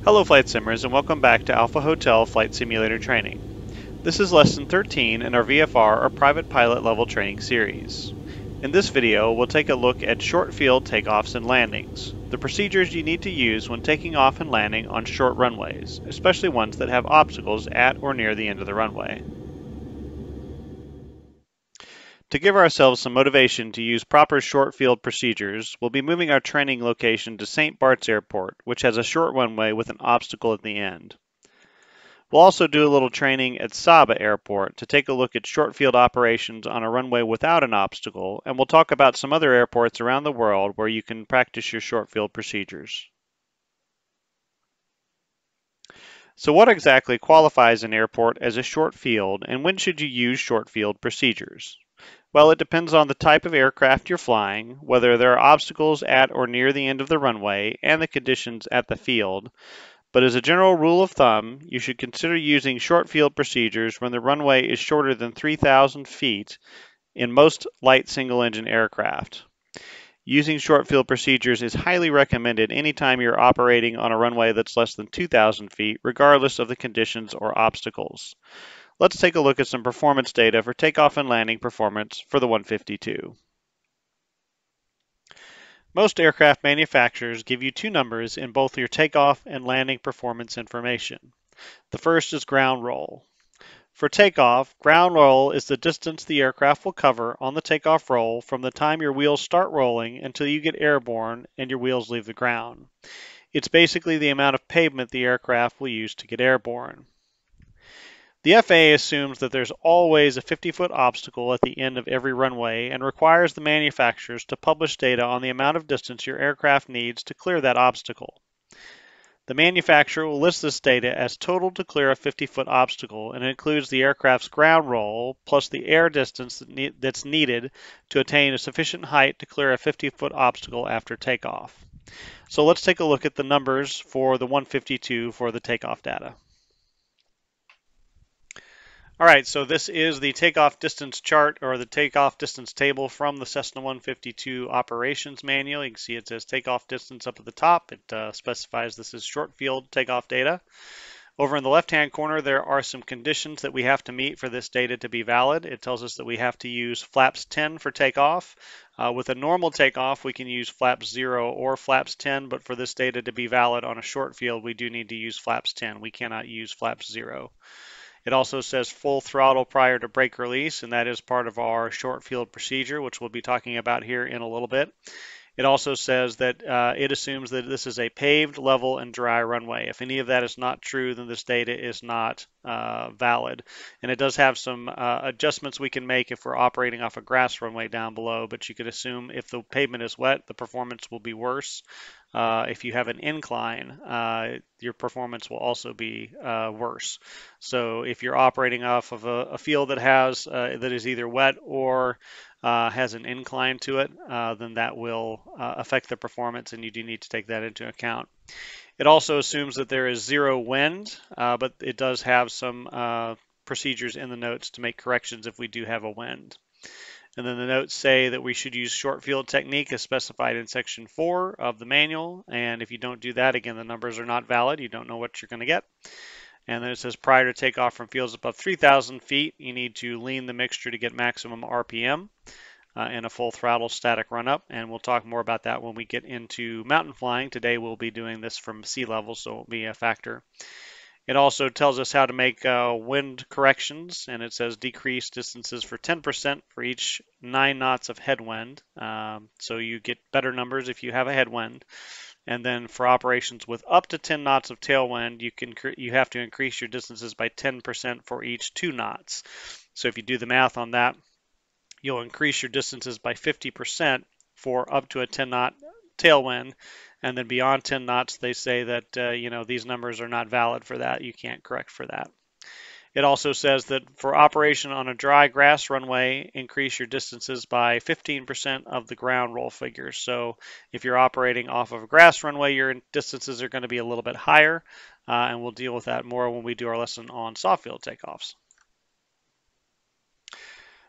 Hello Flight Simmers and welcome back to Alpha Hotel Flight Simulator Training. This is Lesson 13 in our VFR or Private Pilot Level Training series. In this video, we'll take a look at short field takeoffs and landings, the procedures you need to use when taking off and landing on short runways, especially ones that have obstacles at or near the end of the runway. To give ourselves some motivation to use proper short field procedures, we'll be moving our training location to St. Bart's Airport, which has a short runway with an obstacle at the end. We'll also do a little training at Saba Airport to take a look at short field operations on a runway without an obstacle, and we'll talk about some other airports around the world where you can practice your short field procedures. So what exactly qualifies an airport as a short field, and when should you use short field procedures? Well, it depends on the type of aircraft you're flying, whether there are obstacles at or near the end of the runway, and the conditions at the field. But as a general rule of thumb, you should consider using short field procedures when the runway is shorter than 3,000 feet in most light single-engine aircraft. Using short field procedures is highly recommended anytime you're operating on a runway that's less than 2,000 feet, regardless of the conditions or obstacles. Let's take a look at some performance data for takeoff and landing performance for the 152. Most aircraft manufacturers give you two numbers in both your takeoff and landing performance information. The first is ground roll. For takeoff, ground roll is the distance the aircraft will cover on the takeoff roll from the time your wheels start rolling until you get airborne and your wheels leave the ground. It's basically the amount of pavement the aircraft will use to get airborne. The FAA assumes that there's always a 50-foot obstacle at the end of every runway and requires the manufacturers to publish data on the amount of distance your aircraft needs to clear that obstacle. The manufacturer will list this data as total to clear a 50-foot obstacle, and it includes the aircraft's ground roll plus the air distance that's needed to attain a sufficient height to clear a 50-foot obstacle after takeoff. So let's take a look at the numbers for the 152 for the takeoff data. All right, so this is the takeoff distance chart or the takeoff distance table from the Cessna 152 operations manual. You can see it says takeoff distance up at the top. It specifies this is short field takeoff data. Over in the left-hand corner, there are some conditions that we have to meet for this data to be valid. It tells us that we have to use flaps 10 for takeoff. With a normal takeoff, we can use flaps 0 or flaps 10, but for this data to be valid on a short field, we do need to use flaps 10. We cannot use flaps 0. It also says full throttle prior to brake release, and that is part of our short field procedure, which we'll be talking about here in a little bit. It also says that it assumes that this is a paved, level, and dry runway. If any of that is not true, then this data is not valid. And it does have some adjustments we can make if we're operating off a grass runway down below, but you could assume if the pavement is wet, the performance will be worse. If you have an incline, your performance will also be worse. So if you're operating off of a field that has that is either wet or has an incline to it, then that will affect the performance, and you do need to take that into account. It also assumes that there is zero wind, but it does have some procedures in the notes to make corrections if we do have a wind. And then the notes say that we should use short field technique as specified in section 4 of the manual. And if you don't do that, again, the numbers are not valid. You don't know what you're going to get. And then it says prior to takeoff from fields above 3,000 feet, you need to lean the mixture to get maximum RPM in a full throttle static run up. And we'll talk more about that when we get into mountain flying. Today we'll be doing this from sea level, so it won't be a factor. It also tells us how to make wind corrections, and it says decrease distances for 10% for each 9 knots of headwind. So you get better numbers if you have a headwind. And then for operations with up to 10 knots of tailwind, you have to increase your distances by 10% for each 2 knots. So if you do the math on that, you'll increase your distances by 50% for up to a 10 knot tailwind. And then beyond 10 knots, they say that these numbers are not valid for that. You can't correct for that. It also says that for operation on a dry grass runway, increase your distances by 15% of the ground roll figures. So if you're operating off of a grass runway, your distances are going to be a little bit higher, and we'll deal with that more when we do our lesson on soft field takeoffs.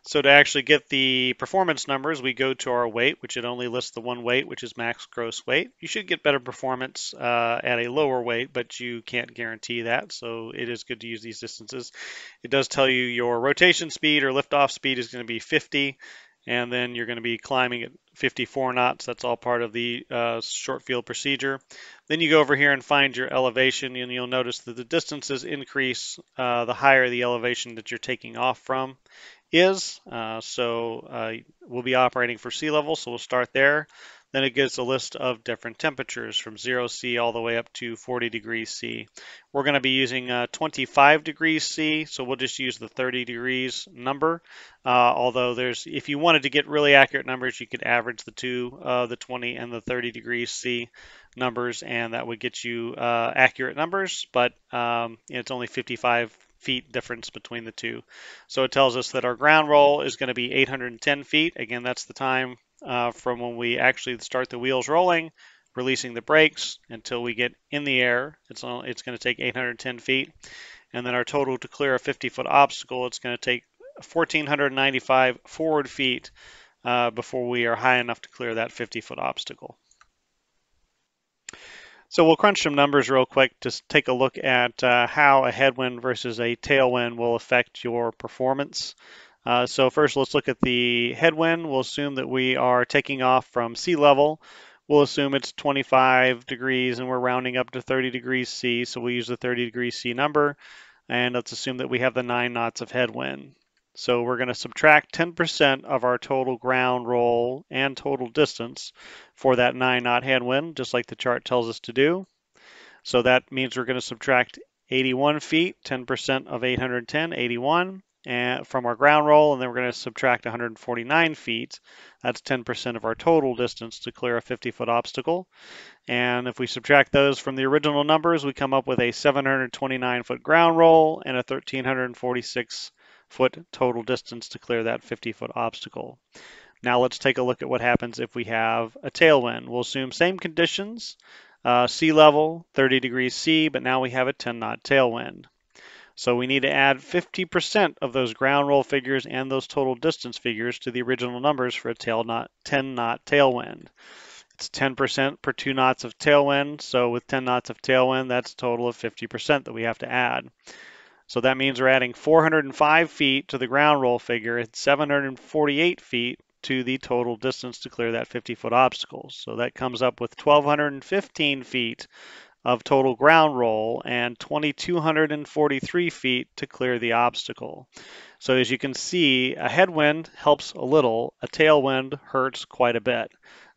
So to actually get the performance numbers, we go to our weight, which it only lists the one weight, which is max gross weight. You should get better performance at a lower weight, but you can't guarantee that. So it is good to use these distances. It does tell you your rotation speed or liftoff speed is going to be 50, and then you're going to be climbing at 54 knots. That's all part of the short field procedure. Then you go over here and find your elevation, and you'll notice that the distances increase the higher the elevation that you're taking off from is. We'll be operating for sea level, so we'll start there. Then it gives a list of different temperatures from 0 C all the way up to 40 degrees C. We're going to be using 25 degrees C, so we'll just use the 30 degrees number. Although if you wanted to get really accurate numbers, you could average the two, the 20 and the 30 degrees C numbers, and that would get you accurate numbers, but it's only 55 feet difference between the two. So it tells us that our ground roll is going to be 810 feet. Again, that's the time from when we actually start the wheels rolling, releasing the brakes until we get in the air. It's going to take 810 feet. And then our total to clear a 50-foot obstacle, it's going to take 1,495 forward feet before we are high enough to clear that 50-foot obstacle. So we'll crunch some numbers real quick to take a look at how a headwind versus a tailwind will affect your performance. So first, let's look at the headwind. We'll assume that we are taking off from sea level. We'll assume it's 25 degrees and we're rounding up to 30 degrees C. So we'll use the 30 degrees C number. And let's assume that we have the 9 knots of headwind. So we're going to subtract 10% of our total ground roll and total distance for that 9 knot headwind, just like the chart tells us to do. So that means we're going to subtract 81 feet, 10% of 810, 81, and from our ground roll, and then we're going to subtract 149 feet. That's 10% of our total distance to clear a 50-foot obstacle. And if we subtract those from the original numbers, we come up with a 729-foot ground roll and a 1,346-foot total distance to clear that 50-foot obstacle. Now let's take a look at what happens if we have a tailwind. We'll assume same conditions, sea level, 30 degrees C, but now we have a 10-knot tailwind. So we need to add 50% of those ground roll figures and those total distance figures to the original numbers for a 10-knot tailwind. It's 10% per 2 knots of tailwind. So with 10 knots of tailwind, that's a total of 50% that we have to add. So that means we're adding 405 feet to the ground roll figure and 748 feet to the total distance to clear that 50-foot obstacle. So that comes up with 1,215 feet of total ground roll and 2,243 feet to clear the obstacle. So as you can see, a headwind helps a little, a tailwind hurts quite a bit.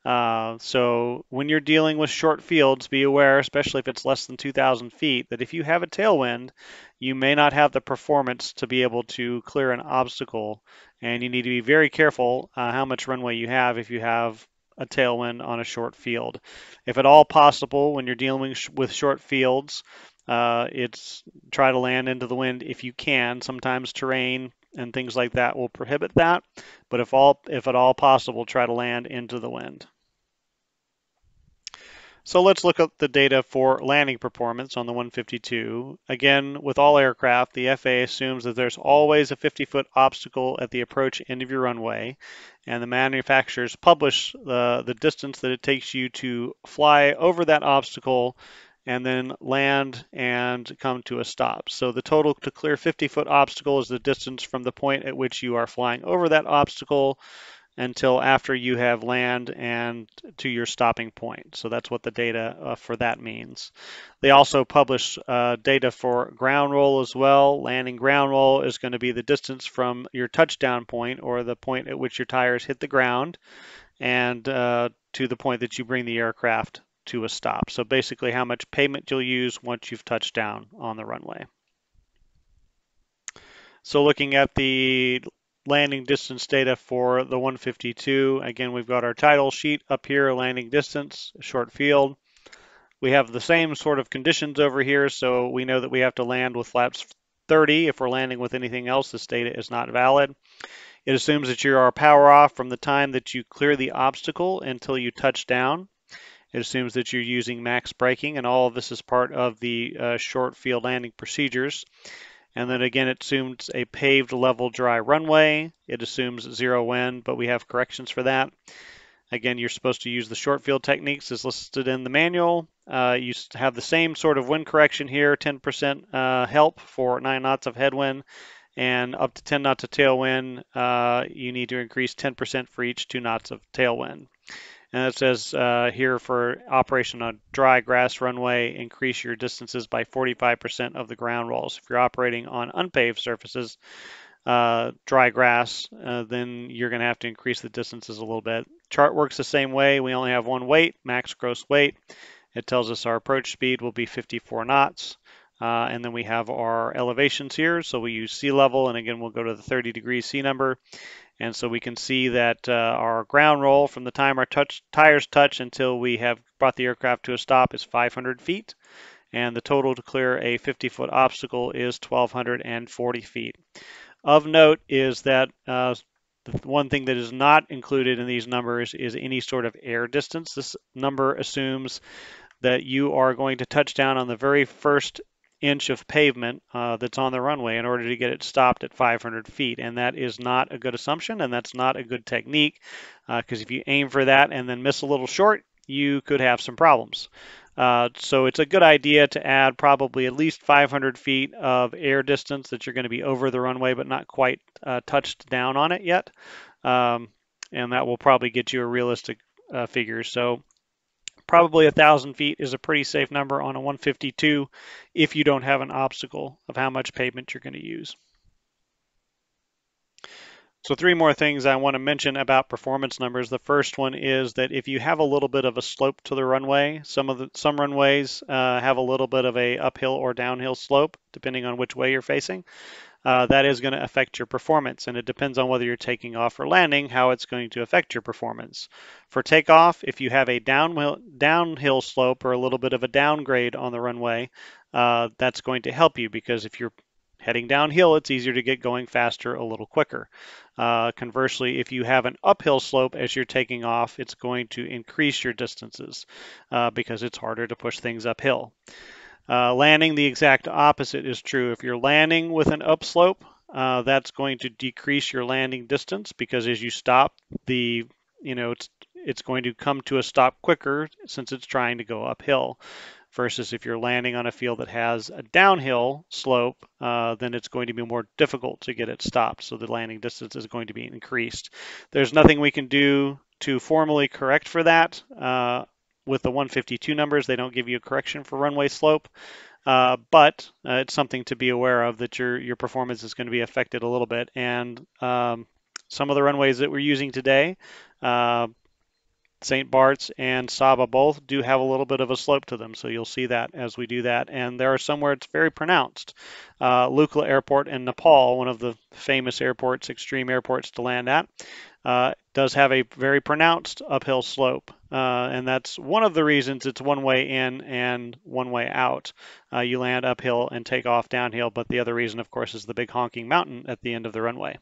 So when you're dealing with short fields, be aware, especially if it's less than 2,000 feet, that if you have a tailwind, you may not have the performance to be able to clear an obstacle, and you need to be very careful how much runway you have if you have a tailwind on a short field. If at all possible, when you're dealing with short fields, it's try to land into the wind if you can. Sometimes terrain and things like that will prohibit that, but if at all possible, try to land into the wind. So let's look at the data for landing performance on the 152. Again, with all aircraft, the FAA assumes that there's always a 50-foot obstacle at the approach end of your runway, and the manufacturers publish the distance that it takes you to fly over that obstacle and then land and come to a stop. So the total to clear 50-foot obstacle is the distance from the point at which you are flying over that obstacle until after you have land and to your stopping point. So that's what the data for that means. They also publish data for ground roll as well. Landing ground roll is going to be the distance from your touchdown point, or the point at which your tires hit the ground, and to the point that you bring the aircraft to a stop. So basically how much pavement you'll use once you've touched down on the runway. So looking at the landing distance data for the 152. Again, we've got our title sheet up here, landing distance, short field. We have the same sort of conditions over here, so we know that we have to land with flaps 30. If we're landing with anything else, this data is not valid. It assumes that you are power off from the time that you clear the obstacle until you touch down. It assumes that you're using max braking, and all of this is part of the short field landing procedures. And then again, it assumes a paved level dry runway. It assumes zero wind, but we have corrections for that. Again, you're supposed to use the short field techniques as listed in the manual. You have the same sort of wind correction here, 10% help for 9 knots of headwind, and up to 10 knots of tailwind, you need to increase 10% for each 2 knots of tailwind. And it says here for operation on dry grass runway, increase your distances by 45% of the ground rolls. If you're operating on unpaved surfaces, dry grass, then you're going to have to increase the distances a little bit. Chart works the same way. We only have one weight, max gross weight. It tells us our approach speed will be 54 knots. And then we have our elevations here. So we use sea level, and again, we'll go to the 30 degrees C number. And so we can see that our ground roll from the time our tires touch until we have brought the aircraft to a stop is 500 feet. And the total to clear a 50-foot obstacle is 1,240 feet. Of note is that the one thing that is not included in these numbers is any sort of air distance. This number assumes that you are going to touch down on the very first inch of pavement that's on the runway in order to get it stopped at 500 feet. And that is not a good assumption, and that's not a good technique, because if you aim for that and then miss a little short, you could have some problems. So it's a good idea to add probably at least 500 feet of air distance that you're going to be over the runway but not quite touched down on it yet. And that will probably get you a realistic figure. So probably 1,000 feet is a pretty safe number on a 152 if you don't have an obstacle of how much pavement you're going to use. So 3 more things I want to mention about performance numbers. The first one is that if you have a little bit of a slope to the runway, some runways have a little bit of a uphill or downhill slope, depending on which way you're facing. That is going to affect your performance, and it depends on whether you're taking off or landing, how it's going to affect your performance. For takeoff, if you have a downhill slope or a little bit of a downgrade on the runway, that's going to help you, because if you're heading downhill, it's easier to get going faster a little quicker. Conversely, if you have an uphill slope as you're taking off, it's going to increase your distances because it's harder to push things uphill. Landing, the exact opposite is true. If you're landing with an upslope, that's going to decrease your landing distance, because as you stop, it's going to come to a stop quicker since it's trying to go uphill. Versus if you're landing on a field that has a downhill slope, then it's going to be more difficult to get it stopped. So the landing distance is going to be increased. There's nothing we can do to formally correct for that. With the 152 numbers, they don't give you a correction for runway slope, but it's something to be aware of, that your performance is going to be affected a little bit. And some of the runways that we're using today, St. Bart's and Saba both do have a little bit of a slope to them, so you'll see that as we do that. And there are some where it's very pronounced. Lukla Airport in Nepal, one of the famous airports, extreme airports to land at, does have a very pronounced uphill slope. And that's one of the reasons it's one way in and one way out. You land uphill and take off downhill, but the other reason, of course, is the big honking mountain at the end of the runway.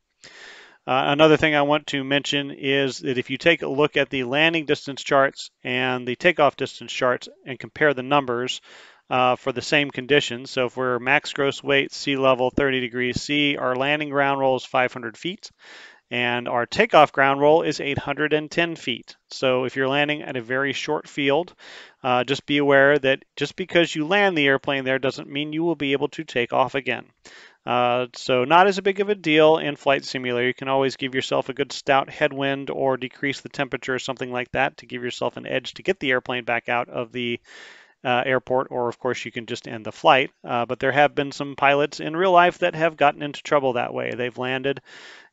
Another thing I want to mention is that if you take a look at the landing distance charts and the takeoff distance charts and compare the numbers for the same conditions, so if we're max gross weight, sea level 30 degrees C, our landing ground roll is 500 feet, and our takeoff ground roll is 810 feet. So if you're landing at a very short field, just be aware that just because you land the airplane there doesn't mean you will be able to take off again. So not as big of a deal in Flight Simulator. You can always give yourself a good stout headwind or decrease the temperature or something like that to give yourself an edge to get the airplane back out of the airport, or of course you can just end the flight. But there have been some pilots in real life that have gotten into trouble that way. They've landed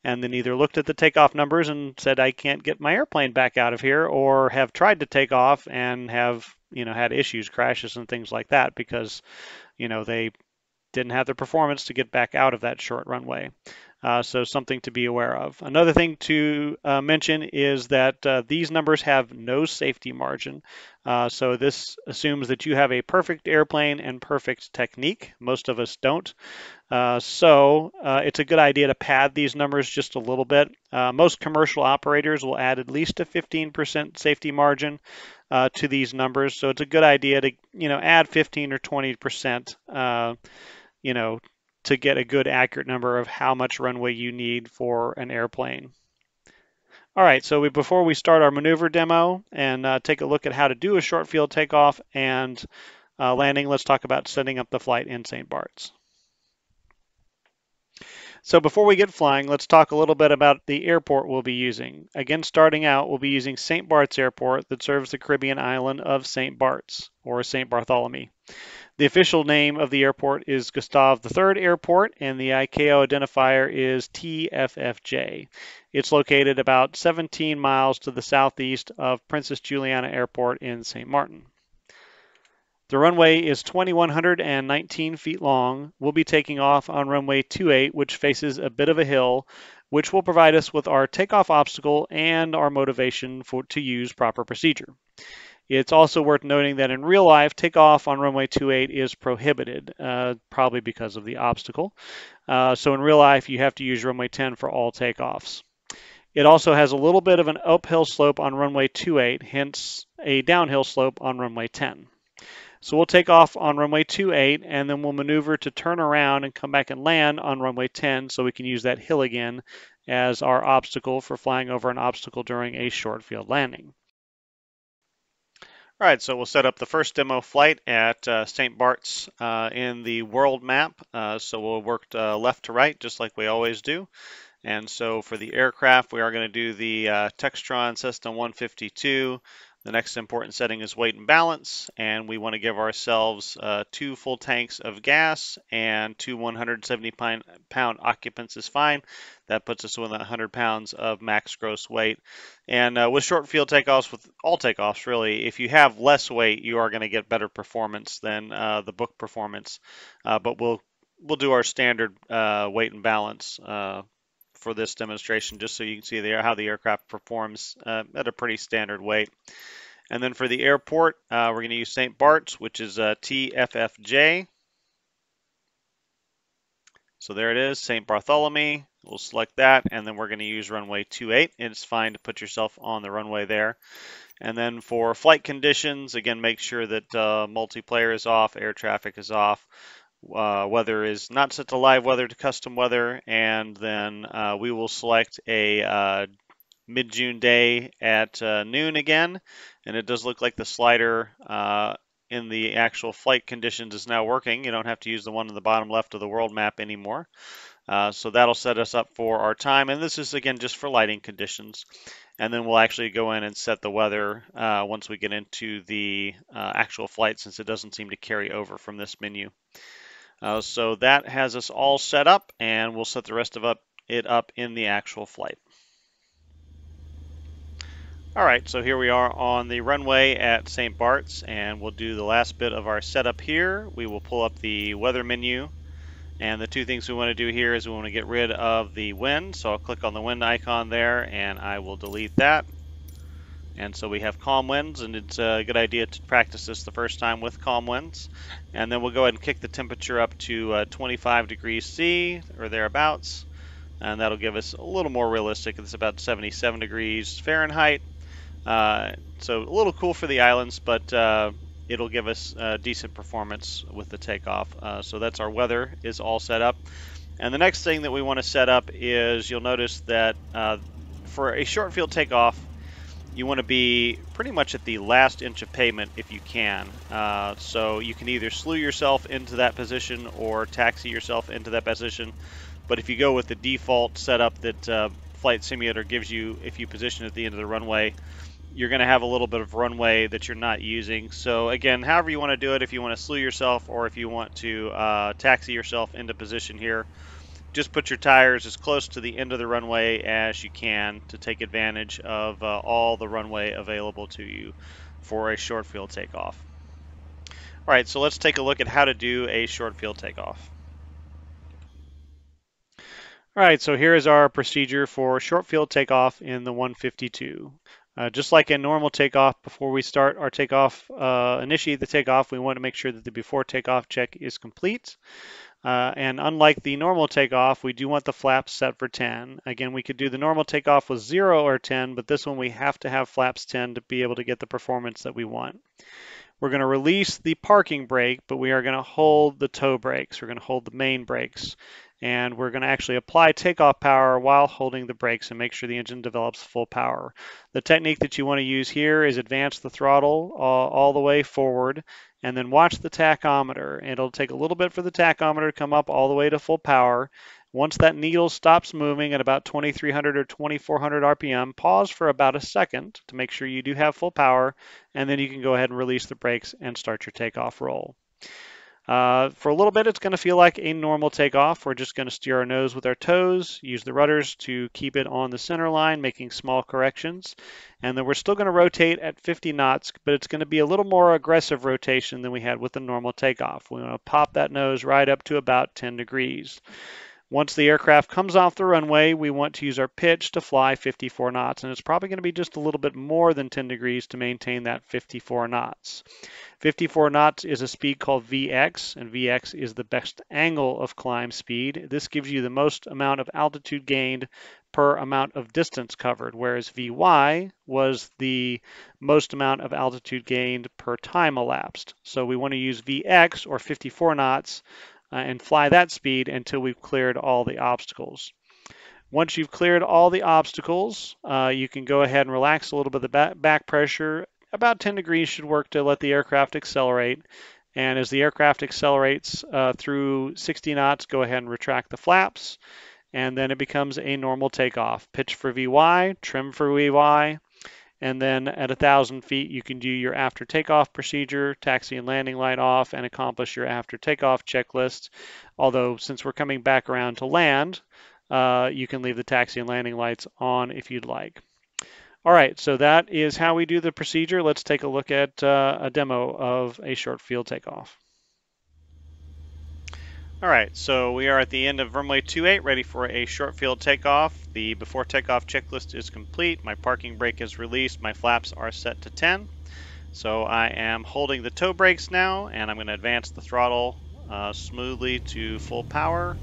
and then either looked at the takeoff numbers and said, I can't get my airplane back out of here, or have tried to take off and have had issues, crashes and things like that, because they didn't have the performance to get back out of that short runway. So something to be aware of. Another thing to mention is that these numbers have no safety margin. So this assumes that you have a perfect airplane and perfect technique. Most of us don't. So it's a good idea to pad these numbers just a little bit. Most commercial operators will add at least a 15% safety margin to these numbers. So it's a good idea to add 15 or 20%. to get a good accurate number of how much runway you need for an airplane. All right, so before we start our maneuver demo and take a look at how to do a short field takeoff and landing, let's talk about setting up the flight in St. Bart's. So before we get flying, let's talk a little bit about the airport we'll be using. Again, starting out, we'll be using St. Bart's Airport that serves the Caribbean island of St. Bart's, or St. Bartholomew. The official name of the airport is Gustav III Airport, and the ICAO identifier is TFFJ. It's located about 17 miles to the southeast of Princess Juliana Airport in St. Martin. The runway is 2,119 feet long. We'll be taking off on runway 28, which faces a bit of a hill, which will provide us with our takeoff obstacle and our motivation to use proper procedure. It's also worth noting that in real life, takeoff on runway 28 is prohibited, probably because of the obstacle. So in real life, you have to use runway 10 for all takeoffs. It also has a little bit of an uphill slope on runway 28, hence a downhill slope on runway 10. So we'll take off on runway 28, and then we'll maneuver to turn around and come back and land on runway 10 so we can use that hill again as our obstacle for flying over an obstacle during a short field landing. All right, so we'll set up the first demo flight at St. Bart's in the world map. So we'll work left to right, just like we always do. And so for the aircraft, we are going to do the Textron Cessna 152. The next important setting is weight and balance, and we want to give ourselves 2 full tanks of gas, and 2 170-pound occupants is fine. That puts us within 100 pounds of max gross weight. And with short field takeoffs, with all takeoffs really, if you have less weight, you are going to get better performance than the book performance. But we'll do our standard weight and balance for this demonstration, just so you can see how the aircraft performs at a pretty standard weight. And then for the airport, we're going to use St. Bart's, which is TFFJ. So there it is, St. Bartholomew. We'll select that, and then we're going to use runway 28. It's fine to put yourself on the runway there. And then for flight conditions, again, make sure that multiplayer is off, air traffic is off. Weather is not set to live weather to custom weather, and then we will select a mid-June day at noon again, and it does look like the slider in the actual flight conditions is now working. You don't have to use the one in the bottom left of the world map anymore. So that'll set us up for our time, and this is again just for lighting conditions. And then we'll actually go in and set the weather once we get into the actual flight, since it doesn't seem to carry over from this menu. So that has us all set up, and we'll set the rest of it up in the actual flight. All right, so here we are on the runway at St. Bart's, and we'll do the last bit of our setup here. We will pull up the weather menu, and the 2 things we want to do here is we want to get rid of the wind. So I'll click on the wind icon there, and I will delete that. And so we have calm winds, and it's a good idea to practice this the first time with calm winds. And then we'll go ahead and kick the temperature up to 25 degrees C or thereabouts, and that'll give us a little more realistic. It's about 77 degrees Fahrenheit. So a little cool for the islands, but it'll give us decent performance with the takeoff. So that's our weather is all set up. And the next thing that we want to set up is, you'll notice that for a short field takeoff, you want to be pretty much at the last inch of pavement if you can. So you can either slew yourself into that position or taxi yourself into that position. But if you go with the default setup that Flight Simulator gives you, if you position at the end of the runway, you're going to have a little bit of runway that you're not using. So again, however you want to do it, if you want to slew yourself or if you want to taxi yourself into position here, just put your tires as close to the end of the runway as you can to take advantage of all the runway available to you for a short field takeoff. All right, so let's take a look at how to do a short field takeoff. All right, so here is our procedure for short field takeoff in the 152. Just like a normal takeoff, before we start our takeoff, initiate the takeoff, we want to make sure that the before takeoff check is complete. And unlike the normal takeoff, we do want the flaps set for 10. Again, we could do the normal takeoff with 0 or 10, but this one we have to have flaps 10 to be able to get the performance that we want. We're going to release the parking brake, but we are going to hold the toe brakes. We're going to hold the main brakes. And we're going to actually apply takeoff power while holding the brakes and make sure the engine develops full power. The technique that you want to use here is advance the throttle all the way forward and then watch the tachometer. It'll take a little bit for the tachometer to come up all the way to full power. Once that needle stops moving at about 2300 or 2400 RPM, pause for about a second to make sure you do have full power, and then you can go ahead and release the brakes and start your takeoff roll. For a little bit, it's going to feel like a normal takeoff. We're just going to steer our nose with our toes, use the rudders to keep it on the center line, making small corrections. And then we're still going to rotate at 50 knots, but it's going to be a little more aggressive rotation than we had with the normal takeoff. We want to pop that nose right up to about 10 degrees. Once the aircraft comes off the runway, we want to use our pitch to fly 54 knots, and it's probably going to be just a little bit more than 10 degrees to maintain that 54 knots. 54 knots is a speed called VX, and VX is the best angle of climb speed. This gives you the most amount of altitude gained per amount of distance covered, whereas VY was the most amount of altitude gained per time elapsed. So we want to use VX, or 54 knots, and fly that speed until we've cleared all the obstacles. Once you've cleared all the obstacles, you can go ahead and relax a little bit of the back pressure. About 10 degrees should work to let the aircraft accelerate. And as the aircraft accelerates through 60 knots, go ahead and retract the flaps. And then it becomes a normal takeoff. Pitch for VY, trim for VY. And then at 1,000 feet, you can do your after takeoff procedure, taxi and landing light off, and accomplish your after takeoff checklist. Although, since we're coming back around to land, you can leave the taxi and landing lights on if you'd like. All right, so that is how we do the procedure. Let's take a look at a demo of a short field takeoff. All right, so we are at the end of runway 28, ready for a short field takeoff. The before takeoff checklist is complete. My parking brake is released. My flaps are set to 10. So I am holding the toe brakes now, and I'm going to advance the throttle smoothly to full power.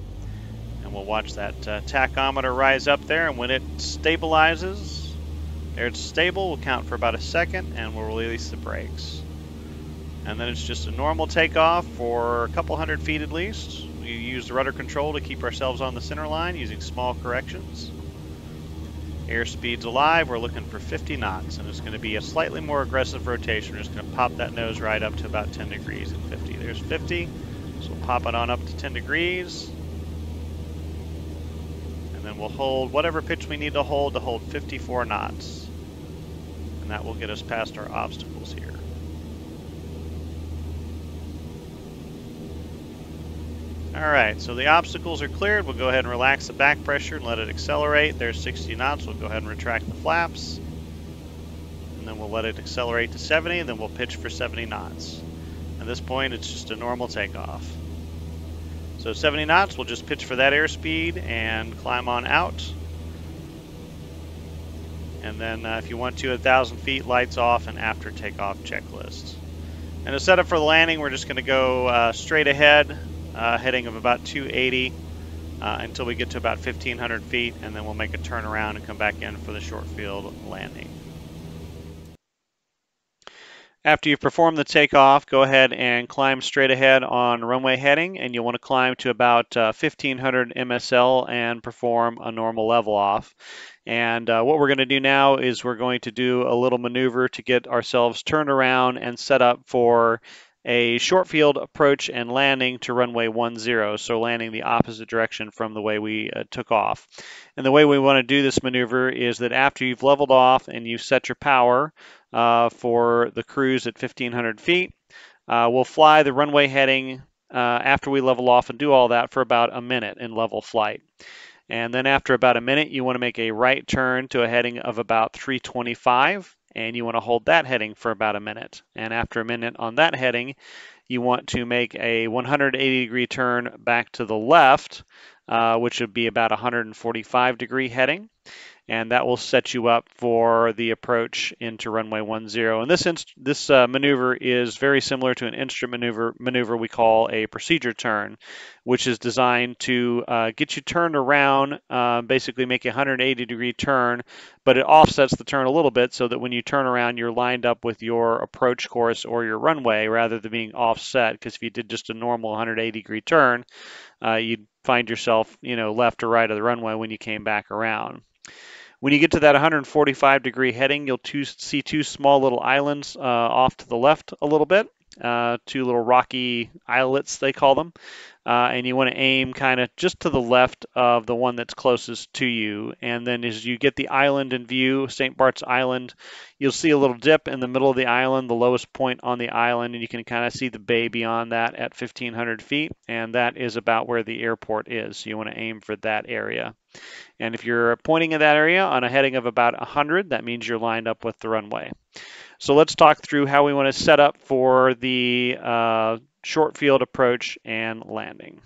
And we'll watch that tachometer rise up there, and when it stabilizes, there it's stable, we'll count for about a second, and we'll release the brakes. And then it's just a normal takeoff for a couple hundred feet at least. We use the rudder control to keep ourselves on the center line using small corrections. Airspeed's alive, we're looking for 50 knots, and it's going to be a slightly more aggressive rotation. We're just going to pop that nose right up to about 10 degrees at 50. There's 50, so we'll pop it on up to 10 degrees. And then we'll hold whatever pitch we need to hold 54 knots. And that will get us past our obstacles here. Alright, so the obstacles are cleared. We'll go ahead and relax the back pressure and let it accelerate. There's 60 knots. We'll go ahead and retract the flaps. And then we'll let it accelerate to 70, and then we'll pitch for 70 knots. At this point, it's just a normal takeoff. So 70 knots, we'll just pitch for that airspeed and climb on out. And then if you want to, 1,000 feet, lights off, and after takeoff checklist. And to set up for the landing, we're just going to go straight ahead. Heading of about 280 until we get to about 1,500 feet, and then we'll make a turnaround and come back in for the short field landing. After you perform the takeoff, go ahead and climb straight ahead on runway heading, and you'll want to climb to about 1,500 MSL and perform a normal level off. And what we're going to do now is we're going to do a little maneuver to get ourselves turned around and set up for a short field approach and landing to runway 10, so landing the opposite direction from the way we took off. And the way we want to do this maneuver is that after you've leveled off and you've set your power for the cruise at 1,500 feet, we'll fly the runway heading after we level off and do all that for about a minute in level flight. And then after about a minute, you want to make a right turn to a heading of about 325. And you want to hold that heading for about a minute. And after a minute on that heading, you want to make a 180-degree turn back to the left, which would be about a 145-degree heading. and that will set you up for the approach into runway 10. And this maneuver is very similar to an instrument maneuver we call a procedure turn, which is designed to get you turned around, basically make a 180-degree turn, but it offsets the turn a little bit so that when you turn around, you're lined up with your approach course or your runway rather than being offset. Because if you did just a normal 180-degree turn, you'd find yourself, left or right of the runway when you came back around. When you get to that 145-degree heading, you'll see two small little islands off to the left a little bit, two little rocky islets, they call them. And you want to aim kind of just to the left of the one that's closest to you. And then as you get the island in view, St. Bart's Island, you'll see a little dip in the middle of the island, the lowest point on the island, and you can kind of see the bay beyond that at 1,500 feet. And that is about where the airport is. So you want to aim for that area. And if you're pointing in that area on a heading of about 100, that means you're lined up with the runway. So let's talk through how we want to set up for the short field approach and landing.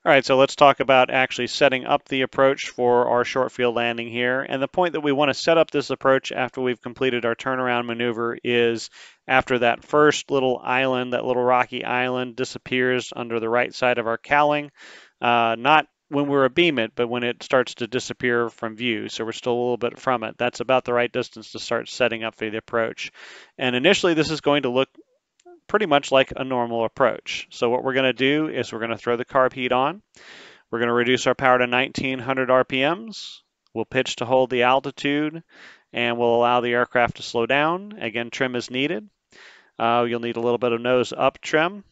All right, so let's talk about actually setting up the approach for our short field landing here. And the point that we want to set up this approach after we've completed our turnaround maneuver is after that first little island, that little rocky island disappears under the right side of our cowling. Not when we're abeam it, but when it starts to disappear from view. So we're still a little bit from it. That's about the right distance to start setting up for the approach. And initially this is going to look pretty much like a normal approach. So what we're going to do is we're going to throw the carb heat on. We're going to reduce our power to 1900 RPMs. We'll pitch to hold the altitude, and we'll allow the aircraft to slow down. Again, trim is needed. You'll need a little bit of nose up trim.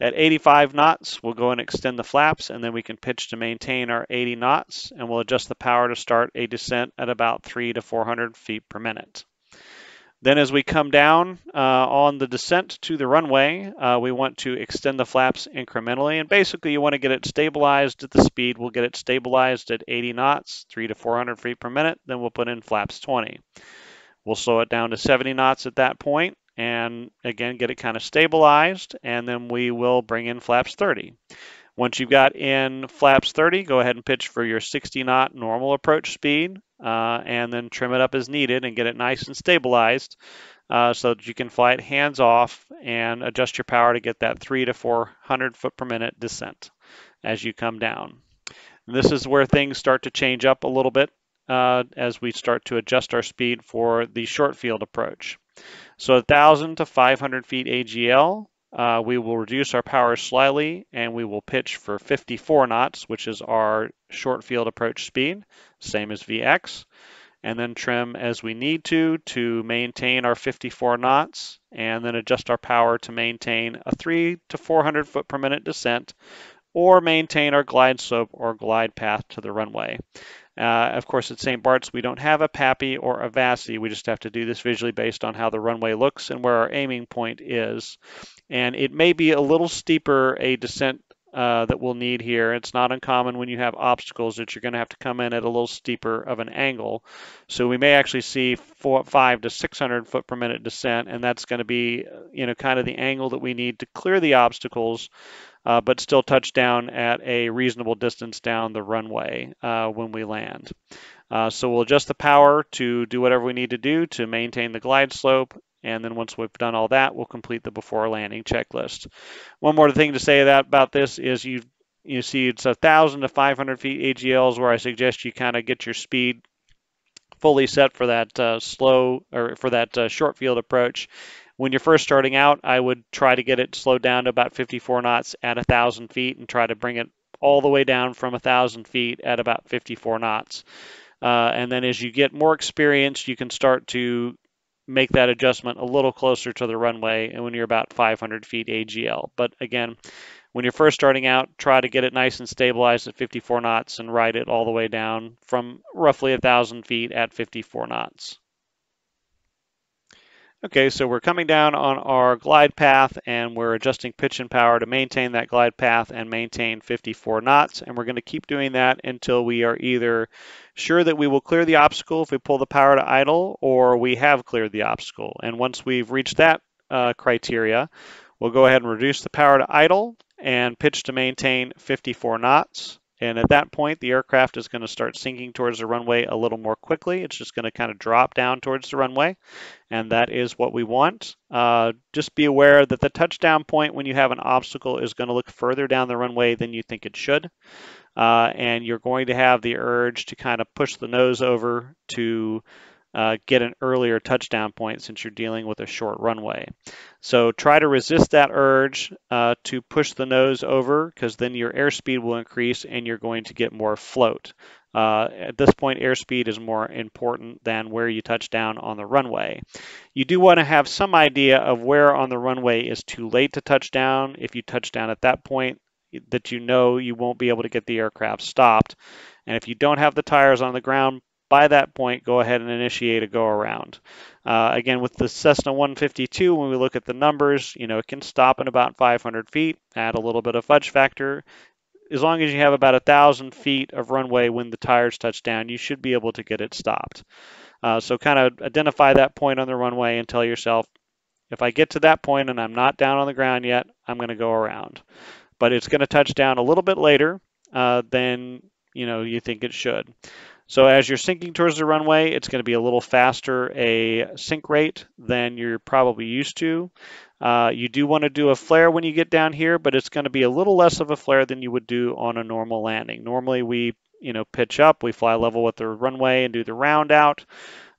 At 85 knots, we'll go and extend the flaps, and then we can pitch to maintain our 80 knots, and we'll adjust the power to start a descent at about 300 to 400 feet per minute. Then as we come down on the descent to the runway, we want to extend the flaps incrementally. And basically you want to get it stabilized at the speed. We'll get it stabilized at 80 knots, 300 to 400 feet per minute. Then we'll put in flaps 20. We'll slow it down to 70 knots at that point, and again, get it kind of stabilized. And then we will bring in flaps 30. Once you've got in flaps 30, go ahead and pitch for your 60 knot normal approach speed, and then trim it up as needed and get it nice and stabilized so that you can fly it hands off and adjust your power to get that 300 to 400 foot per minute descent as you come down. And this is where things start to change up a little bit as we start to adjust our speed for the short field approach. So 1,000 to 500 feet AGL, we will reduce our power slightly, and we will pitch for 54 knots, which is our short field approach speed, same as VX, and then trim as we need to maintain our 54 knots, and then adjust our power to maintain a 300 to 400 foot per minute descent, or maintain our glide slope or glide path to the runway. Of course, at St. Bart's, we don't have a PAPI or a VASI. We just have to do this visually based on how the runway looks and where our aiming point is. And it may be a little steeper a descent that we'll need here. It's not uncommon when you have obstacles that you're going to have to come in at a little steeper of an angle. So we may actually see 500 to 600 foot per minute descent, and that's going to be, kind of the angle that we need to clear the obstacles, but still touch down at a reasonable distance down the runway when we land. So we'll adjust the power to do whatever we need to do to maintain the glide slope. And then once we've done all that, we'll complete the before landing checklist. One more thing to say about this is you see it's 1,000 to 500 feet AGLs where I suggest you kind of get your speed fully set for that short field approach. When you're first starting out, I would try to get it slowed down to about 54 knots at 1,000 feet and try to bring it all the way down from 1,000 feet at about 54 knots. And then as you get more experience, you can start to make that adjustment a little closer to the runway and when you're about 500 feet AGL. But again, when you're first starting out, try to get it nice and stabilized at 54 knots and ride it all the way down from roughly 1,000 feet at 54 knots. Okay, so we're coming down on our glide path and we're adjusting pitch and power to maintain that glide path and maintain 54 knots. And we're going to keep doing that until we are either sure that we will clear the obstacle if we pull the power to idle, or we have cleared the obstacle. And once we've reached that criteria, we'll go ahead and reduce the power to idle and pitch to maintain 54 knots. And at that point, the aircraft is going to start sinking towards the runway a little more quickly. It's just going to kind of drop down towards the runway, and that is what we want. Just be aware that the touchdown point when you have an obstacle is going to look further down the runway than you think it should. And you're going to have the urge to kind of push the nose over to get an earlier touchdown point since you're dealing with a short runway. So try to resist that urge to push the nose over, because then your airspeed will increase and you're going to get more float. At this point, airspeed is more important than where you touch down on the runway. You do want to have some idea of where on the runway is too late to touch down. If you touch down at that point, that you know you won't be able to get the aircraft stopped. And if you don't have the tires on the ground, by that point, go ahead and initiate a go around. Again, with the Cessna 152, when we look at the numbers, it can stop in about 500 feet, add a little bit of fudge factor. As long as you have about 1,000 feet of runway when the tires touch down, you should be able to get it stopped. So kind of identify that point on the runway and tell yourself, if I get to that point and I'm not down on the ground yet, I'm going to go around. But it's going to touch down a little bit later than you think it should. So as you're sinking towards the runway, it's going to be a little faster a sink rate than you're probably used to. You do want to do a flare when you get down here, but it's going to be a little less of a flare than you would do on a normal landing. Normally we pitch up, we fly level with the runway and do the round out,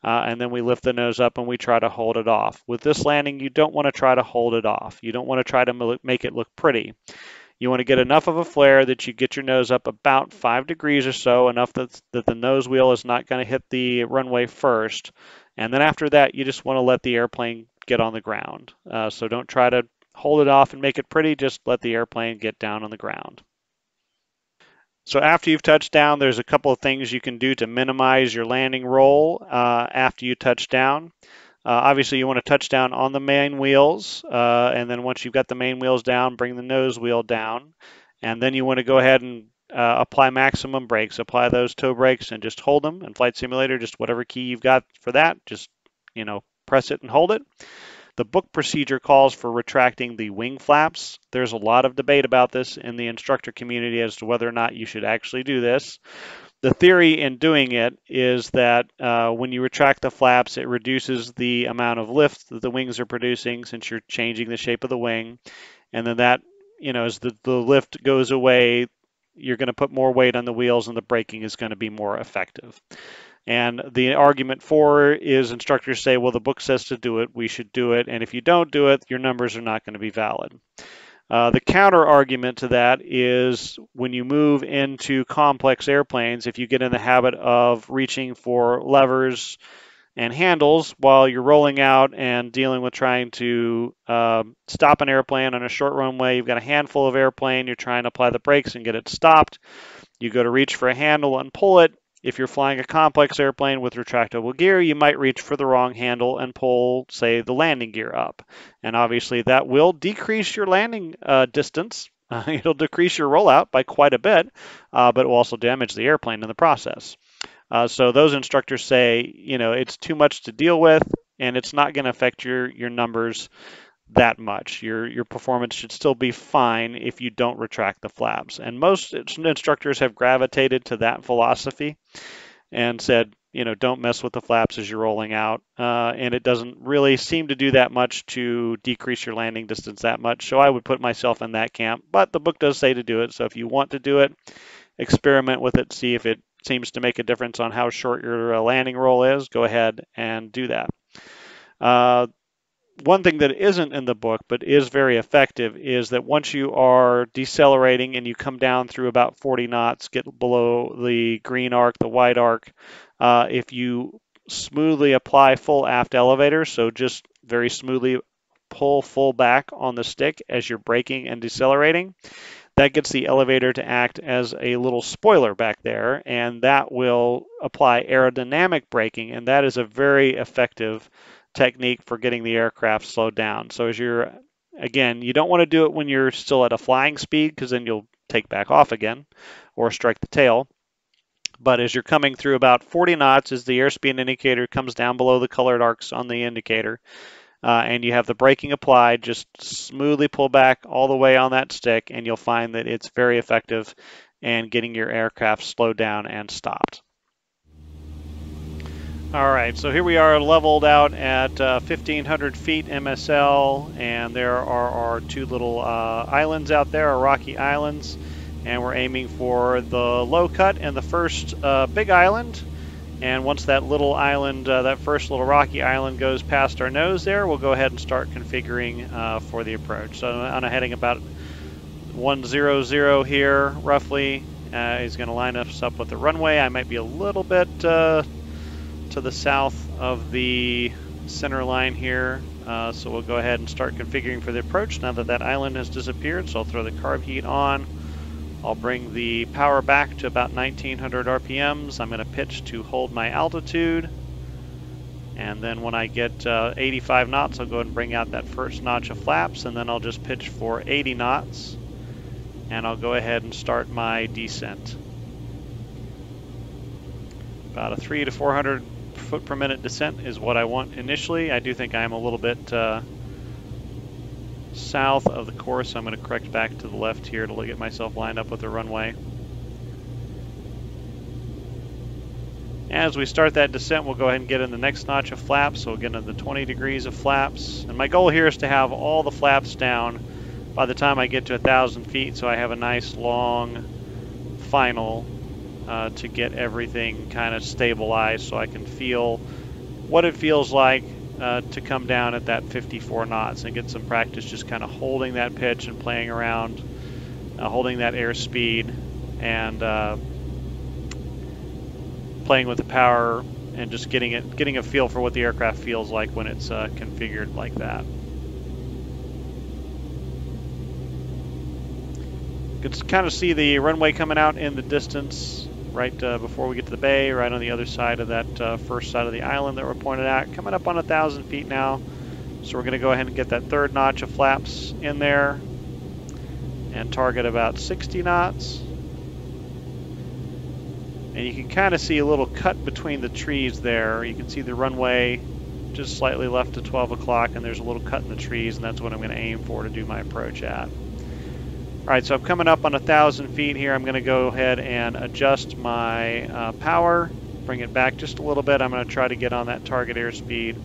and then we lift the nose up and we try to hold it off. With this landing, you don't want to try to hold it off. You don't want to try to make it look pretty. You want to get enough of a flare that you get your nose up about 5 degrees or so, enough that the nose wheel is not going to hit the runway first. And then after that, you just want to let the airplane get on the ground. So don't try to hold it off and make it pretty, just let the airplane get down on the ground. So after you've touched down, there's a couple of things you can do to minimize your landing roll after you touch down. Obviously, you want to touch down on the main wheels, and then once you've got the main wheels down, bring the nose wheel down. And then you want to go ahead and apply maximum brakes. Apply those toe brakes and just hold them. In Flight Simulator, just whatever key you've got for that, just press it and hold it. The book procedure calls for retracting the wing flaps. There's a lot of debate about this in the instructor community as to whether or not you should actually do this. The theory in doing it is that when you retract the flaps, it reduces the amount of lift that the wings are producing since you're changing the shape of the wing. And then that, as the lift goes away, you're going to put more weight on the wheels and the braking is going to be more effective. And the argument for is instructors say, well, the book says to do it, we should do it. And if you don't do it, your numbers are not going to be valid. The counter argument to that is when you move into complex airplanes, if you get in the habit of reaching for levers and handles while you're rolling out and dealing with trying to stop an airplane on a short runway, you've got a handful of airplane, you're trying to apply the brakes and get it stopped. You go to reach for a handle and pull it. If you're flying a complex airplane with retractable gear, you might reach for the wrong handle and pull, say, the landing gear up. And obviously that will decrease your landing distance. It'll decrease your rollout by quite a bit, but it will also damage the airplane in the process. So those instructors say, it's too much to deal with, and it's not going to affect your numbers that much. Your performance should still be fine if you don't retract the flaps. And most instructors have gravitated to that philosophy and said, don't mess with the flaps as you're rolling out. And it doesn't really seem to do that much to decrease your landing distance that much. So I would put myself in that camp. But the book does say to do it. So if you want to do it, experiment with it, see if it seems to make a difference on how short your landing roll is. Go ahead and do that. One thing that isn't in the book but is very effective is that once you are decelerating and you come down through about 40 knots, get below the green arc, the white arc, if you smoothly apply full aft elevator, so just very smoothly pull full back on the stick as you're braking and decelerating, that gets the elevator to act as a little spoiler back there, and that will apply aerodynamic braking, and that is a very effective technique for getting the aircraft slowed down. So as again, you don't want to do it when you're still at a flying speed, because then you'll take back off again or strike the tail. But as you're coming through about 40 knots, as the airspeed indicator comes down below the colored arcs on the indicator, and you have the braking applied, just smoothly pull back all the way on that stick, and you'll find that it's very effective and getting your aircraft slowed down and stopped. All right, so here we are leveled out at 1,500 feet MSL, and there are our two little islands out there, our rocky islands, and we're aiming for the low cut and the first big island. And once that little island, that first little rocky island goes past our nose there, we'll go ahead and start configuring for the approach. So on a heading about 100 here, roughly, is going to line us up with the runway. I might be a little bit to the south of the center line here, so we'll go ahead and start configuring for the approach now that that island has disappeared. So I'll throw the carb heat on. I'll bring the power back to about 1900 RPMs. I'm going to pitch to hold my altitude, and then when I get 85 knots, I'll go ahead and bring out that first notch of flaps, and then I'll just pitch for 80 knots, and I'll go ahead and start my descent. About a 300 to 400 foot per minute descent is what I want initially. I do think I'm a little bit south of the course. I'm going to correct back to the left here to get myself lined up with the runway. As we start that descent, we'll go ahead and get in the next notch of flaps. So we'll get into the 20 degrees of flaps. And my goal here is to have all the flaps down by the time I get to 1,000 feet, so I have a nice long final to get everything kind of stabilized, so I can feel what it feels like to come down at that 54 knots and get some practice just kind of holding that pitch and playing around, holding that airspeed, and playing with the power and just getting a feel for what the aircraft feels like when it's configured like that. You can kind of see the runway coming out in the distance right before we get to the bay, right on the other side of that first side of the island that we're pointed at. Coming up on 1,000 feet now, so we're going to go ahead and get that third notch of flaps in there and target about 60 knots. And you can kind of see a little cut between the trees there. You can see the runway just slightly left to 12 o'clock, and there's a little cut in the trees, and that's what I'm going to aim for to do my approach at. All right, so I'm coming up on 1,000 feet here. I'm going to go ahead and adjust my power, bring it back just a little bit. I'm going to try to get on that target airspeed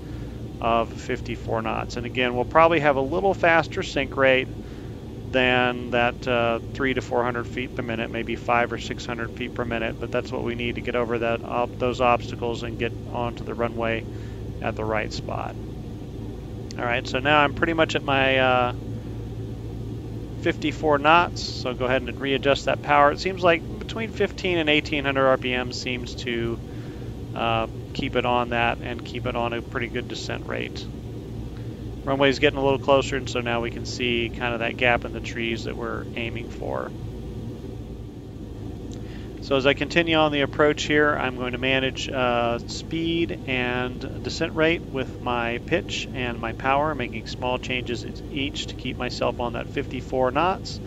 of 54 knots. And again, we'll probably have a little faster sink rate than that 300 to 400 feet per minute, maybe 500 or 600 feet per minute, but that's what we need to get over those obstacles and get onto the runway at the right spot. All right, so now I'm pretty much at my 54 knots, so go ahead and readjust that power. It seems like between 15 and 1800 RPM seems to keep it on that and keep it on a pretty good descent rate. Runway's getting a little closer, and so now we can see kind of that gap in the trees that we're aiming for. So as I continue on the approach here, I'm going to manage speed and descent rate with my pitch and my power, making small changes each to keep myself on that 54 knots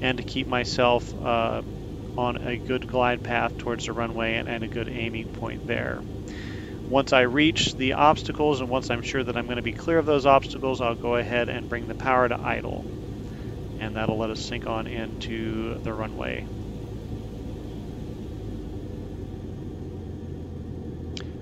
and to keep myself on a good glide path towards the runway and a good aiming point there. Once I reach the obstacles and once I'm sure that I'm going to be clear of those obstacles, I'll go ahead and bring the power to idle, and that'll let us sink on into the runway.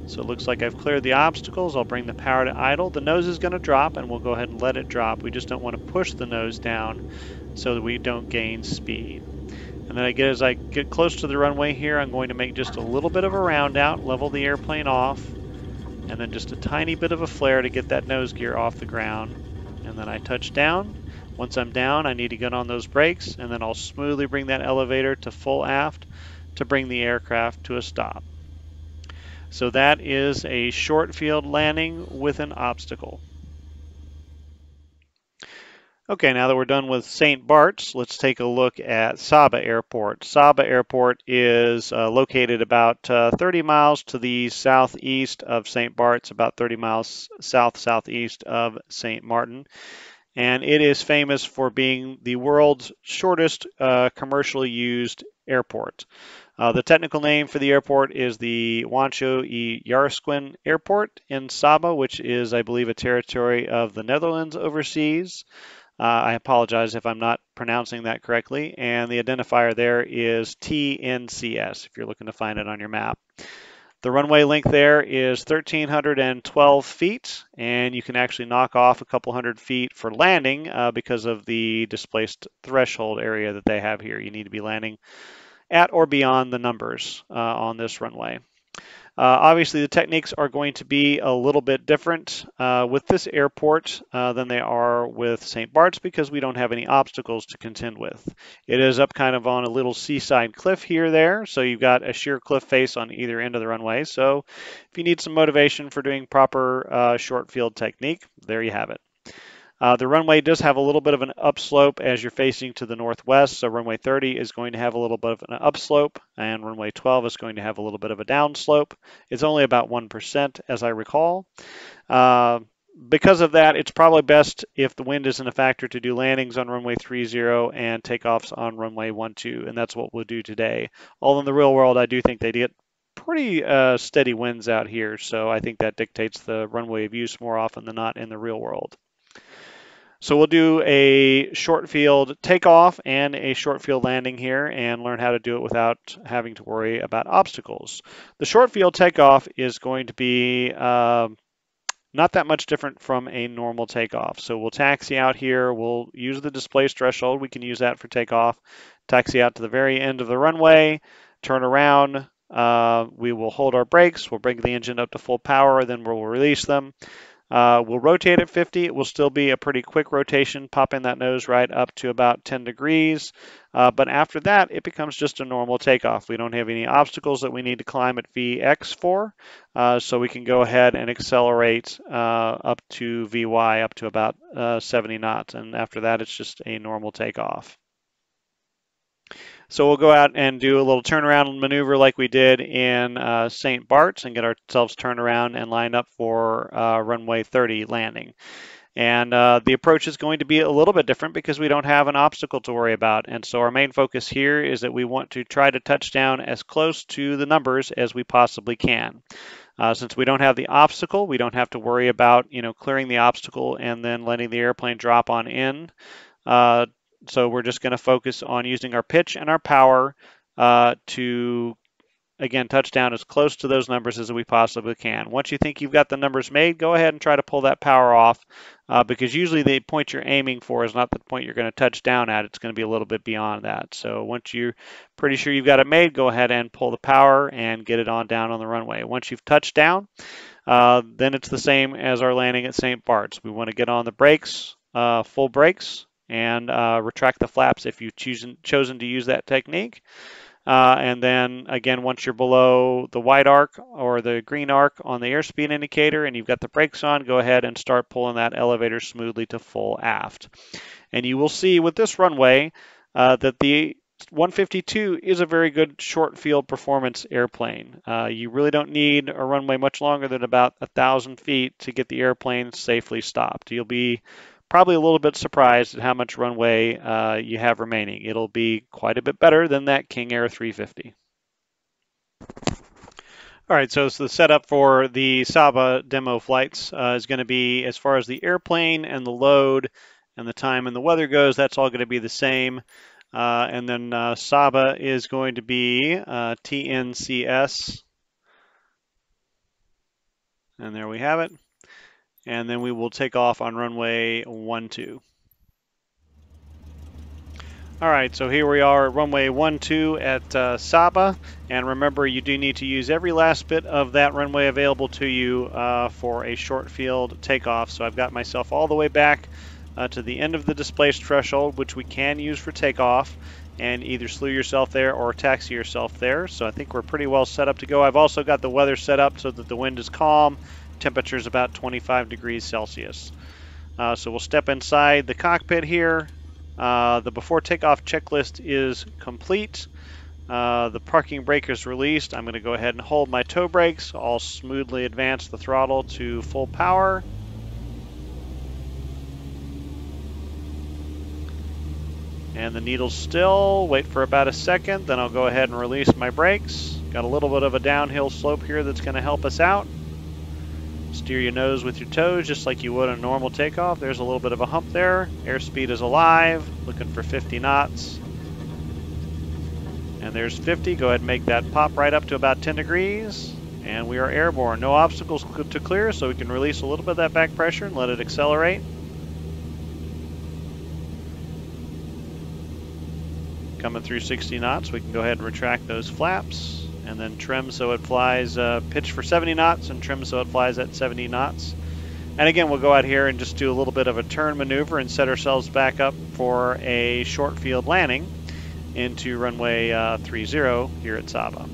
So it looks like I've cleared the obstacles. I'll bring the power to idle. The nose is going to drop, and we'll go ahead and let it drop. We just don't want to push the nose down so that we don't gain speed. And then as I get close to the runway here, I'm going to make just a little bit of a round out, level the airplane off, and then just a tiny bit of a flare to get that nose gear off the ground. And then I touch down. Once I'm down, I need to get on those brakes, and then I'll smoothly bring that elevator to full aft to bring the aircraft to a stop. So that is a short field landing with an obstacle. Okay, now that we're done with St. Bart's, let's take a look at Saba Airport. Saba Airport is located about 30 miles to the southeast of St. Bart's, about 30 miles south-southeast of St. Martin. And it is famous for being the world's shortest commercially used airport. The technical name for the airport is the Wancho y Yarsquin Airport in Saba, which is, I believe, a territory of the Netherlands overseas. I apologize if I'm not pronouncing that correctly. And the identifier there is TNCS if you're looking to find it on your map. The runway length there is 1,312 feet, and you can actually knock off a couple hundred feet for landing because of the displaced threshold area that they have here. You need to be landing at or beyond the numbers on this runway. Obviously, the techniques are going to be a little bit different with this airport than they are with St. Bart's because we don't have any obstacles to contend with. It is up kind of on a little seaside cliff here there, so you've got a sheer cliff face on either end of the runway. So if you need some motivation for doing proper short field technique, there you have it. The runway does have a little bit of an upslope as you're facing to the northwest, so runway 30 is going to have a little bit of an upslope, and runway 12 is going to have a little bit of a downslope. It's only about 1%, as I recall. Because of that, it's probably best if the wind isn't a factor to do landings on runway 30 and takeoffs on runway 12, and that's what we'll do today. Although in the real world, I do think they get pretty steady winds out here, so I think that dictates the runway of use more often than not in the real world. So we'll do a short field takeoff and a short field landing here and learn how to do it without having to worry about obstacles. The short field takeoff is going to be not that much different from a normal takeoff. So we'll taxi out here. We'll use the displaced threshold. We can use that for takeoff. Taxi out to the very end of the runway, turn around. We will hold our brakes. We'll bring the engine up to full power, then we'll release them. We'll rotate at 50. It will still be a pretty quick rotation, popping that nose right up to about 10 degrees. But after that, it becomes just a normal takeoff. We don't have any obstacles that we need to climb at VX for, so we can go ahead and accelerate up to VY, up to about 70 knots. And after that, it's just a normal takeoff. So we'll go out and do a little turnaround maneuver like we did in St. Bart's and get ourselves turned around and lined up for runway 30 landing. And the approach is going to be a little bit different because we don't have an obstacle to worry about. And so our main focus here is that we want to try to touch down as close to the numbers as we possibly can. Since we don't have the obstacle, we don't have to worry about clearing the obstacle and then letting the airplane drop on in. So we're just going to focus on using our pitch and our power to, again, touch down as close to those numbers as we possibly can. Once you think you've got the numbers made, go ahead and try to pull that power off because usually the point you're aiming for is not the point you're going to touch down at. It's going to be a little bit beyond that. So once you're pretty sure you've got it made, go ahead and pull the power and get it on down on the runway. Once you've touched down, then it's the same as our landing at St. Bart's. We want to get on the brakes, full brakes, and retract the flaps if you've chosen to use that technique. And then again, once you're below the white arc or the green arc on the airspeed indicator and you've got the brakes on, go ahead and start pulling that elevator smoothly to full aft. And you will see with this runway that the 152 is a very good short field performance airplane. You really don't need a runway much longer than about 1,000 feet to get the airplane safely stopped. You'll be probably a little bit surprised at how much runway you have remaining. It'll be quite a bit better than that King Air 350. All right, so the setup for the Saba demo flights is going to be, as far as the airplane and the load and the time and the weather goes, that's all going to be the same. And then Saba is going to be TNCS. And there we have it. And then we will take off on runway 12. All right, so here we are at runway 12 at Saba. And remember, you do need to use every last bit of that runway available to you for a short field takeoff. So I've got myself all the way back to the end of the displaced threshold, which we can use for takeoff, and either slew yourself there or taxi yourself there. So I think we're pretty well set up to go. I've also got the weather set up so that the wind is calm. Temperature is about 25 degrees Celsius. So we'll step inside the cockpit here. The before takeoff checklist is complete. The parking brake is released. I'm going to go ahead and hold my toe brakes. I'll smoothly advance the throttle to full power. And the needle's still. Wait for about a second, then I'll go ahead and release my brakes. Got a little bit of a downhill slope here that's going to help us out. Steer your nose with your toes just like you would on a normal takeoff. There's a little bit of a hump there. Airspeed is alive, looking for 50 knots. And there's 50. Go ahead and make that pop right up to about 10 degrees. And we are airborne. No obstacles to clear, so we can release a little bit of that back pressure and let it accelerate. Coming through 60 knots, we can go ahead and retract those flaps and then trim so it flies, pitch for 70 knots and trim so it flies at 70 knots. And again, we'll go out here and just do a little bit of a turn maneuver and set ourselves back up for a short field landing into runway 30 here at Saba. All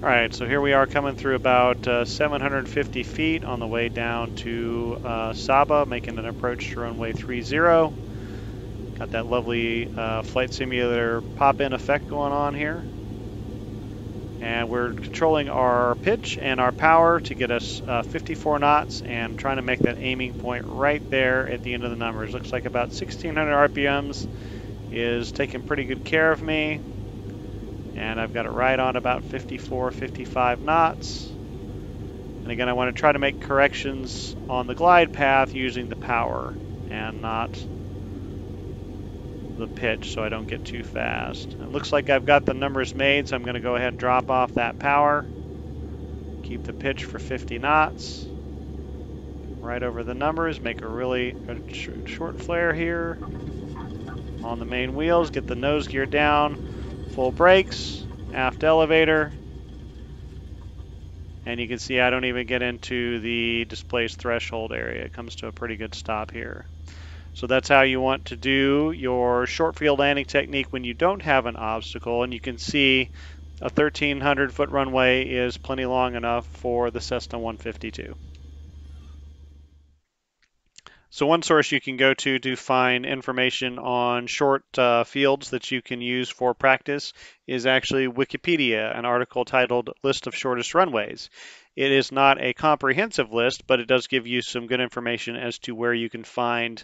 right, so here we are coming through about 750 feet on the way down to Saba, making an approach to runway 30. Got that lovely flight simulator pop-in effect going on here. And we're controlling our pitch and our power to get us 54 knots and trying to make that aiming point right there at the end of the numbers. Looks like about 1600 RPMs is taking pretty good care of me. And I've got it right on about 54, 55 knots. And again, I want to try to make corrections on the glide path using the power and not the pitch so I don't get too fast. It looks like I've got the numbers made, so I'm going to go ahead and drop off that power. Keep the pitch for 50 knots. Right over the numbers, make a really short flare here on the main wheels, get the nose gear down, full brakes, aft elevator, and you can see I don't even get into the displaced threshold area. It comes to a pretty good stop here. So that's how you want to do your short field landing technique when you don't have an obstacle, and you can see a 1,300 foot runway is plenty long enough for the Cessna 152. So one source you can go to find information on short fields that you can use for practice is actually Wikipedia, an article titled List of Shortest Runways. It is not a comprehensive list, but it does give you some good information as to where you can find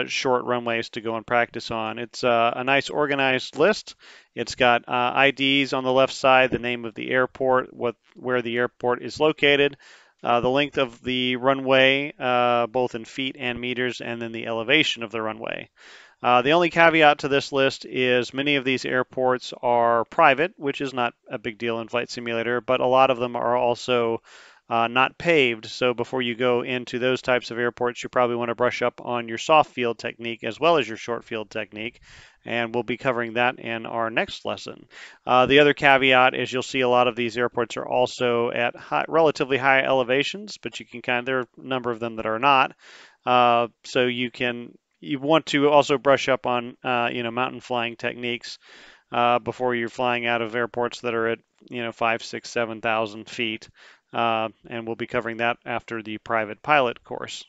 short runways to go and practice on. It's a nice organized list. It's got IDs on the left side, the name of the airport, where the airport is located, the length of the runway, both in feet and meters, and then the elevation of the runway. The only caveat to this list is many of these airports are private, which is not a big deal in Flight Simulator, but a lot of them are also not paved. So before you go into those types of airports, you probably want to brush up on your soft field technique as well as your short field technique. And we'll be covering that in our next lesson. The other caveat is you'll see a lot of these airports are also at relatively high elevations, but you can there are a number of them that are not. So you want to also brush up on mountain flying techniques before you're flying out of airports that are at 5, 6, 7,000 feet. And we'll be covering that after the private pilot course.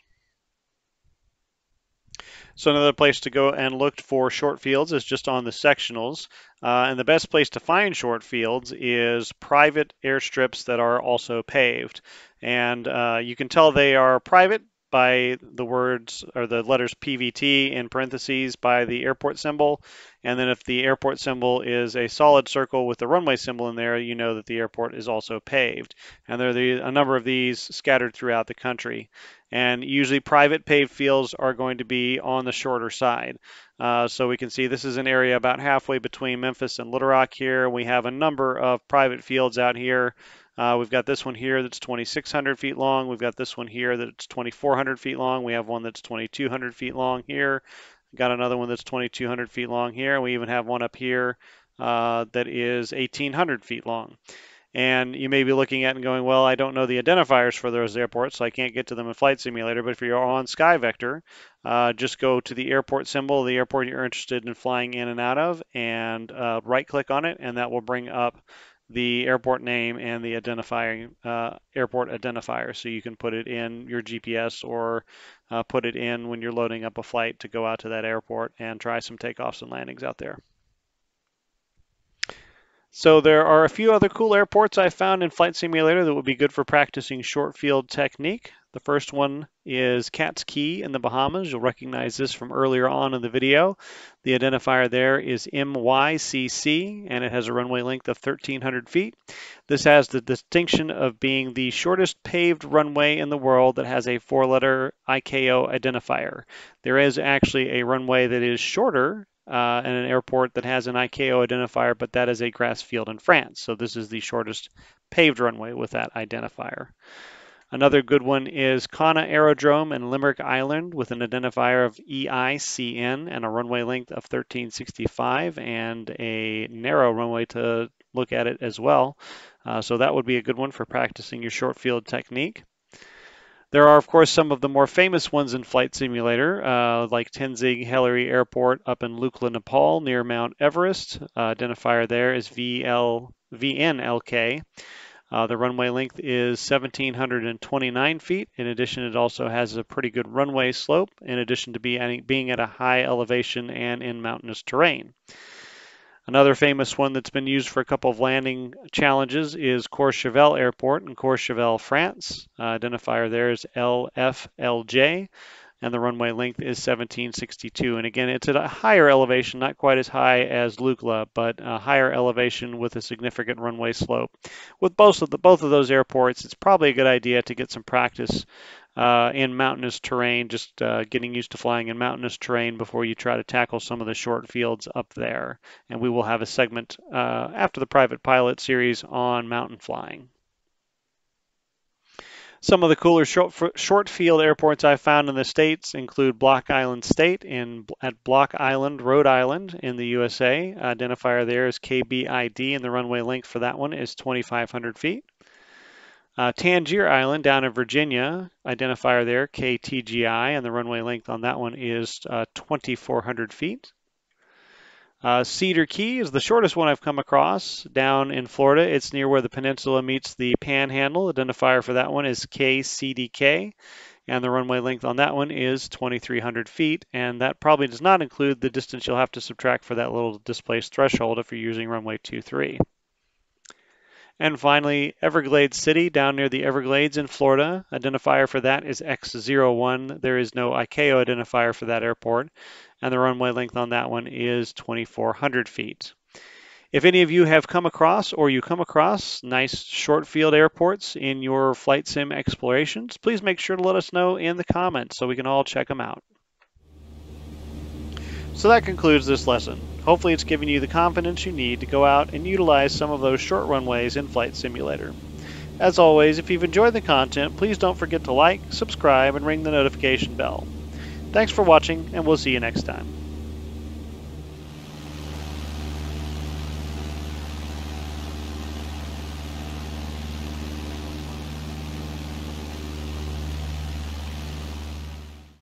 So another place to go and look for short fields is just on the sectionals. And the best place to find short fields is private airstrips that are also paved. And you can tell they are private by the words or the letters PVT in parentheses by the airport symbol. And then if the airport symbol is a solid circle with the runway symbol in there, you know that the airport is also paved. And there are a number of these scattered throughout the country. And usually private paved fields are going to be on the shorter side. So we can see this is an area about halfway between Memphis and Little Rock here. We have a number of private fields out here. We've got this one here that's 2,600 feet long. We've got this one here that's 2,400 feet long. We have one that's 2,200 feet long here. We've got another one that's 2,200 feet long here. We even have one up here that is 1,800 feet long. And you may be looking at and going, well, I don't know the identifiers for those airports, so I can't get to them in Flight Simulator. But if you're on SkyVector, just go to the airport symbol, the airport you're interested in flying in and out of, and right-click on it, and that will bring up the airport name and the identifying airport identifier, so you can put it in your GPS or put it in when you're loading up a flight to go out to that airport and try some takeoffs and landings out there. So there are a few other cool airports I found in Flight Simulator that would be good for practicing short field technique. The first one is Cat's Key in the Bahamas. You'll recognize this from earlier on in the video. The identifier there is MYCC, and it has a runway length of 1,300 feet. This has the distinction of being the shortest paved runway in the world that has a 4-letter ICAO identifier. There is actually a runway that is shorter and an airport that has an ICAO identifier, but that is a grass field in France. So this is the shortest paved runway with that identifier. Another good one is Kana Aerodrome in Limerick Island with an identifier of EICN and a runway length of 1,365 and a narrow runway to look at it as well. So that would be a good one for practicing your short field technique. There are, of course, some of the more famous ones in Flight Simulator, like Tenzing Hillary Airport up in Lukla, Nepal, near Mount Everest. Identifier there is VNLK. The runway length is 1,729 feet. In addition, it also has a pretty good runway slope, in addition to being at a high elevation and in mountainous terrain. Another famous one that's been used for a couple of landing challenges is Courchevel Airport in Courchevel, France. Identifier there is LFLJ, and the runway length is 1,762. And again, it's at a higher elevation, not quite as high as Lukla, but a higher elevation with a significant runway slope. With both of those airports, it's probably a good idea to get some practice in mountainous terrain, just getting used to flying in mountainous terrain before you try to tackle some of the short fields up there. And we will have a segment after the private pilot series on mountain flying. Some of the cooler short field airports I've found in the States include Block Island State at Block Island, Rhode Island in the USA. Identifier there is KBID, and the runway length for that one is 2,500 feet. Tangier Island down in Virginia, identifier there KTGI, and the runway length on that one is 2,400 feet. Cedar Key is the shortest one I've come across down in Florida. It's near where the peninsula meets the Panhandle. Identifier for that one is KCDK, and the runway length on that one is 2,300 feet, and that probably does not include the distance you'll have to subtract for that little displaced threshold if you're using runway 23. And finally, Everglades City down near the Everglades in Florida. Identifier for that is X01. There is no ICAO identifier for that airport, and the runway length on that one is 2,400 feet. If any of you have come across nice short field airports in your flight sim explorations, please make sure to let us know in the comments so we can all check them out. So that concludes this lesson. Hopefully it's given you the confidence you need to go out and utilize some of those short runways in Flight Simulator. As always, if you've enjoyed the content, please don't forget to like, subscribe, and ring the notification bell. Thanks for watching, and we'll see you next time.